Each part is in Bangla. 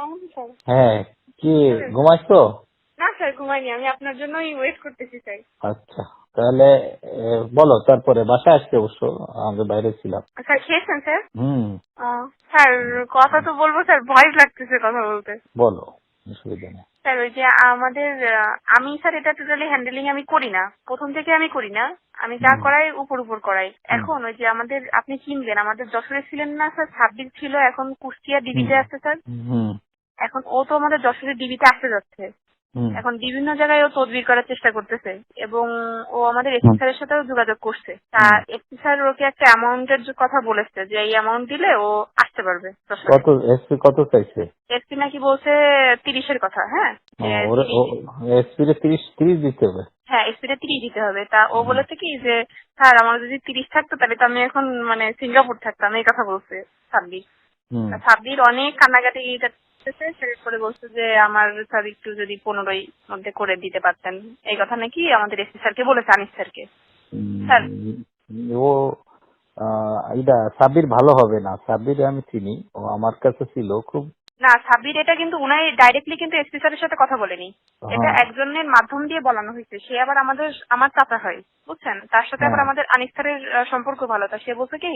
কেমন স্যার? হ্যাঁ, কি স্যার, ঘুমাইছো? না স্যার ঘুমাইনি, আমি আপনার জন্যই ওয়েট করতেছি স্যার। আচ্ছা, তাহলে বলো। তারপরে বাসায় আসতে অবশ্য আমি বাইরে ছিলাম। স্যার খেয়েছেন স্যার? হুম। স্যার কথা তো বলবো স্যার, ভয় লাগতেছে কথা বলতে। বলো, অসুবিধা নেই। স্যার ওই যে আমাদের আমি স্যার এটা টোটালি হ্যান্ডেলিং আমি করি না, প্রথম থেকে আমি করি না। আমি যা হুম করাই উপর উপর করাই। হুম এখন ওই যে আমাদের আপনি চিনবেন, আমাদের যশোরে ছিলেন না স্যার, 26 ছিল, এখন কুষ্টিয়া হুম ডিবিতে আছে স্যার। হুম এখন ও তো আমাদের যশোরের ডিবিতে আসতে যাচ্ছে। হুম এখন বিভিন্ন জায়গায় ও তদবির করার চেষ্টা করতেছে, এবং ও আমাদের এসপি হুম স্যারের সাথেও যোগাযোগ করছে। তা হুম। এসপি স্যার ওকে একটা অ্যামাউন্টের কথা বলেছে যে এই অ্যামাউন্ট দিলে ও আসতে পারবে যশোরে। কত এসপি কত চাইছে? এসপি নাকি বলছে 30-এর কথা। হ্যাঁ, যে ওরে 30। এসপি রে 30 দিতে হবে। হ্যাঁ, এসপিটা 30 দিতে হবে। তা ও হুম। বলেছে কি যে স্যার আমার যদি 30 থাকতো তাহলে তো আমি এখন মানে সিঙ্গাপুর থাকতাম, এই কথা বলছে সাব্বির। হুম। সাব্বির অনেক কান্নাকাটি করতেছে, সেরপরে বলছে যে আমার স্যার একটু যদি 15 মধ্যে করে দিতে পারতেন, এই কথা নাকি আমাদের এসপি স্যারকে বলেছে, আনিস স্যারকে। স্যার ও এটা সাব্বির ভালো হবে না। সাব্বির আমি চিনি, ও আমার কাছে ছিল খুব। না, সাব্বির এটা কিন্তু উনাই ডাইরেক্টলি কিন্তু এসপি স্যারের সাথে কথা বলেনি। এটা হ্যাঁ একজনের মাধ্যম দিয়ে বলানো হয়েছে। সে আবার আমার চাচা হয়, বুঝছেন। তার সাথে আবার হ্যাঁ। আমাদের আনিস স্যারের সম্পর্ক ভালো। তা সে বলছে কি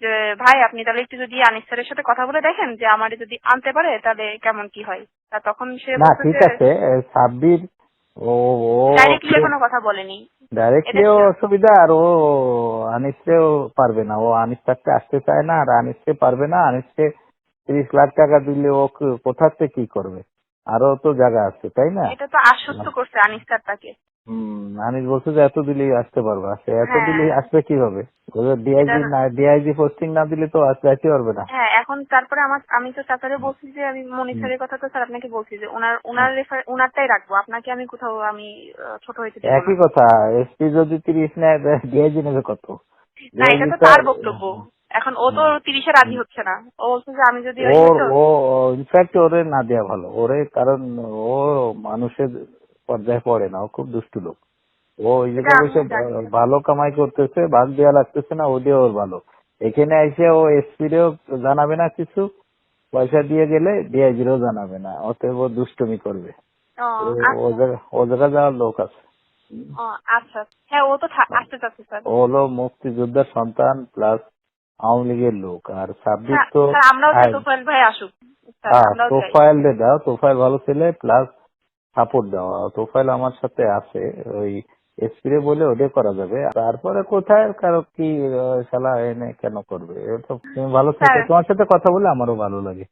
যে ভাই আপনি তাহলে একটু যদি আনিস স্যারের সাথে কথা বলে দেখেন যে আমার যদি আনতে পারে তাহলে কেমন কি হয়। তা তখন সে না বলছে ঠিক যে আছে, সাব্বির ও ও ডাইরেক্টলি এখনো কথা বলেনি। এটা ডাইরেক্টলিও অসুবিধা, আর ও আনিসকেও পারবে না। ও আনিস থাকতে আসতে চায় না, আর আনিসকে পারবে না। আনিসকে 30 লাখ টাকা দিলে ও কোথা থেকে কি করবে? আরো তো জায়গা আছে, তাই না? এটা তো আশ্বস্ত করছে আনিস স্যার তাকে। আনিস বলছে যে এত দিলেই আসতে পারবে। আসে এত হ্যাঁ, দিলেই আসবে কিভাবে? এটা ডিআইজি না, ডিআইজি পোস্টিং না দিলে তো আসতে পারবে না। হ্যাঁ, এখন তারপরে আমি তো চাচারে বলছি যে আমি মনির হুম। স্যারের কথা তো স্যার আপনাকে বলছি যে ওনার হ্যাঁ। ওনার উনারটাই রাখবো, আপনাকে আমি কোথাও আমি ছোট হইতে দিব না। একই কথা। এসপি যদি 30 নেয়, ডিআইজি নেবে কত? না, এটা ডিআইজি তো তো তার বক্তব্য। এখন ও তো হুম, 30-এ রাজি হুম। হচ্ছে না। ও বলছে যে আমি যদি ওই ওর হইতো। ও ইনফ্যাক্ট ওরে না দেওয়া ভালো ওরে, কারণ ও মানুষের পর্যায়ে পড়ে না। ও খুব দুষ্টু লোক। ও ওই এটা জায়গায় বসে আমিও জানি স্যার। ভালো কামাই করতেছে, ভাগ দেওয়া লাগতেছে না, ও দিয়ে ওর ভালো। এখানে এসে ও এসপিরেও জানাবে না কিছু, পয়সা দিয়ে গেলে ডিআইজিরও জানাবে না, অতএব ও দুষ্টুমি করবে। ও আচ্ছা। ও জায়গা যাওয়ার লোক আছে। ও আচ্ছা, হ্যাঁ ও তো আসতে চাচ্ছে স্যার। ও হলো মুক্তিযোদ্ধার সন্তান প্লাস আওয়ামী লীগের লোক। আর সাব্বির স্যার তো স্যার, আমরাও চাই তোফায়েল ভাই আসুক। স্যার আমরাও চাই। তোফায়েল দাও। তোফায়েল ভালো ছেলে, প্লাস সাপোর্ট দেওয়া। তোফায়েল আমার সাথে আছে, ওই এসপিরে বলে ওদের করা যাবে। তারপরে কোথায় কারো কি শালা এনে কেন করবে? এটা তো তুমি ভালো থেকো, স্যার তোমার সাথে কথা বলে আমারও ভালো লাগে।